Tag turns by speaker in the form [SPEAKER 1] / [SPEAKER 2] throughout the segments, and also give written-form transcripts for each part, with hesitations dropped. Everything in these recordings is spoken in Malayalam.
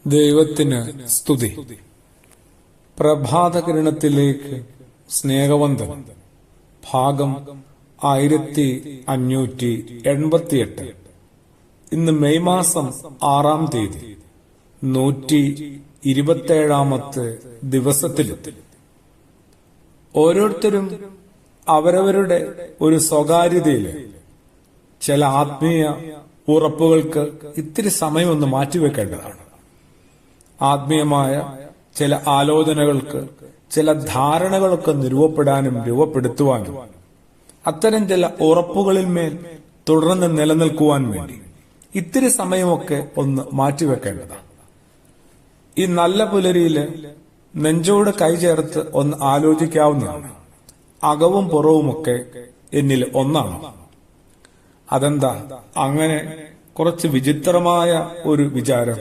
[SPEAKER 1] ദൈവത്തിന് സ്തുതി. പ്രഭാതകിരണത്തിലേക്ക് സ്നേഹവന്ദനം. ഭാഗം 1588. ഇന്ന് മെയ് മാസം 6-ാം തീയതി 127-ാമത്തെ ദിവസത്തിലെത്തി. ഓരോരുത്തരും അവരവരുടെ ഒരു സ്വകാര്യതയില് ചില ആത്മീയ ഉറപ്പുകൾക്ക് ഇത്തിരി സമയമൊന്ന് മാറ്റിവെക്കേണ്ടതാണ്. ആത്മീയമായ ചില ആലോചനകൾക്ക്, ചില ധാരണകളൊക്കെ രൂപപ്പെടാനും രൂപപ്പെടുത്തുവാനും അത്തരം ചില ഉറപ്പുകളിന്മേൽ തുടർന്ന് നിലനിൽക്കുവാൻ വേണ്ടി ഇത്തിരി സമയമൊക്കെ ഒന്ന് മാറ്റിവെക്കേണ്ടതാണ്. ഈ നല്ല പുലരിയില് നെഞ്ചോട് കൈ ചേർത്ത് ഒന്ന് ആലോചിക്കാവുന്നതാണ്. അകവും പുറവുമൊക്കെ എന്നിൽ ഒന്നാണ്. അതെന്താ അങ്ങനെ കുറച്ച് വിചിത്രമായ ഒരു വിചാരം?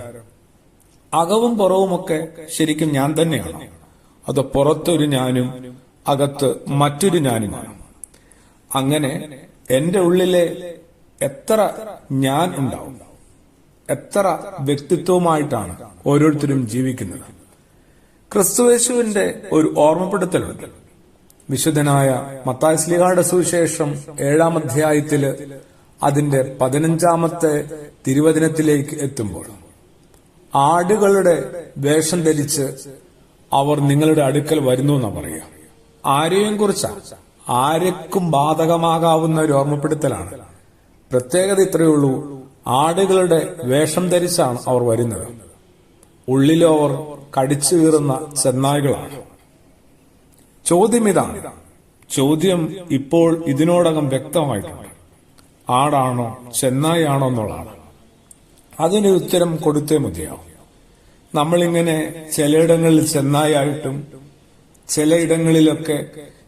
[SPEAKER 1] അകവും പുറവുമൊക്കെ ശരിക്കും ഞാൻ തന്നെയാണ്, അതോ പുറത്തൊരു ഞാനും അകത്ത് മറ്റൊരു ഞാനുമാണ്? അങ്ങനെ എന്റെ ഉള്ളിലെ എത്ര ഞാൻ ഉണ്ടാവും, എത്ര വ്യക്തിത്വമായിട്ടാണ് ഓരോരുത്തരും ജീവിക്കുന്നത്? ക്രിസ്തുയേശുവിന്റെ ഒരു ഓർമ്മപ്പെടുത്തലുണ്ട്. വിശുദ്ധനായ മത്തായി ശ്ലീഹായുടെ സുവിശേഷം 7-ാം അധ്യായത്തില് അതിന്റെ 15-ാമത്തെ തിരുവചനത്തിലേക്ക് എത്തുമ്പോൾ, ആടുകളുടെ വേഷം ധരിച്ച് അവർ നിങ്ങളുടെ അടുക്കൽ വരുന്നു എന്നാ പറയുക. ആരെയും കുറിച്ചാ, ആർക്കും ബാധകമാകാവുന്ന ഒരു ഓർമ്മപ്പെടുത്തലാണ്. പ്രത്യേകത ഇത്രയേ ഉള്ളൂ, ആടുകളുടെ വേഷം ധരിച്ചാണ് അവർ വരുന്നത്. ഉള്ളിലോ അവർ കടിച്ചു കീറുന്ന ചെന്നായ്കളാണ്. ചോദ്യം ഇതാണ്. ചോദ്യം ഇപ്പോൾ ഇതിനോടകം വ്യക്തമായിട്ടുണ്ട്. ആടാണോ ചെന്നായാണോ എന്നുള്ളതാണ്. അതിനൊരു ഉത്തരം കൊടുത്തേ മതിയാവും. നമ്മളിങ്ങനെ ചിലയിടങ്ങളിൽ ചെന്നായായിട്ടും ചിലയിടങ്ങളിലൊക്കെ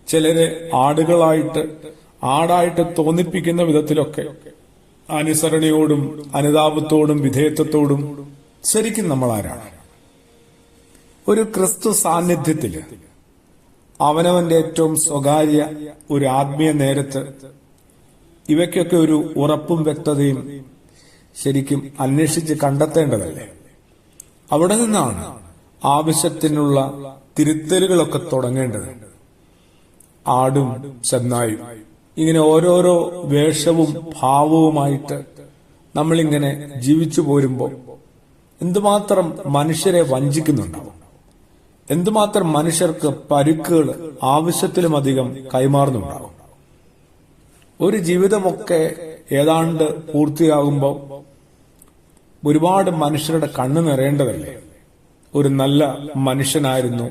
[SPEAKER 1] ചിലരെ ആടുകളായിട്ട്, ആടായിട്ട് തോന്നിപ്പിക്കുന്ന വിധത്തിലൊക്കെ അനുസരണയോടും അനുതാപത്തോടും വിധേയത്വത്തോടും ശരിക്കും നമ്മൾ ആരാണ്? ഒരു ക്രിസ്തു സാന്നിധ്യത്തില് അവനവന്റെ ഏറ്റവും സ്വകാര്യ ഒരു ആത്മീയ നേരത്ത് ഇവയ്ക്കൊക്കെ ഒരു ഉറപ്പും വ്യക്തതയും ശരിക്കും അന്വേഷിച്ച് കണ്ടെത്തേണ്ടതല്ലേ? അവിടെ നിന്നാണ് ആവശ്യത്തിനുള്ള തിരുത്തലുകളൊക്കെ തുടങ്ങേണ്ടത്. ആടും ചെന്നായും ഇങ്ങനെ ഓരോരോ വേഷവും ഭാവവുമായിട്ട് നമ്മളിങ്ങനെ ജീവിച്ചു പോരുമ്പോൾ എന്തുമാത്രം മനുഷ്യരെ വഞ്ചിക്കുന്നുണ്ടാവും, എന്തുമാത്രം മനുഷ്യർക്ക് പരുക്കുകൾ ആവശ്യത്തിലുമധികം കൈമാറുന്നുണ്ടാവും. ഒരു ജീവിതമൊക്കെ ഏതാണ്ട് പൂർത്തിയാകുമ്പോൾ ഒരുപാട് മനുഷ്യരുടെ കണ്ണ് നിറയേണ്ടതല്ലേ? ഒരു നല്ല മനുഷ്യനായിരുന്നു,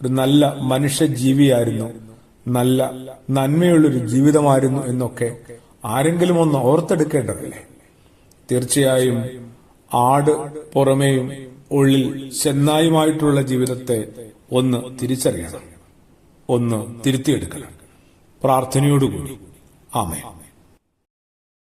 [SPEAKER 1] ഒരു നല്ല മനുഷ്യജീവിയായിരുന്നു, നല്ല നന്മയുള്ളൊരു ജീവിതമായിരുന്നു എന്നൊക്കെ ആരെങ്കിലും ഒന്ന് ഓർത്തെടുക്കേണ്ടതല്ലേ? തീർച്ചയായും ആട് പുറമേയും ഉള്ളിൽ ചെന്നായുമായിട്ടുള്ള ജീവിതത്തെ ഒന്ന് തിരിച്ചറിയണം, ഒന്ന് തിരുത്തിയെടുക്കണം. പ്രാർത്ഥനയോടുകൂടി ആമേൻ.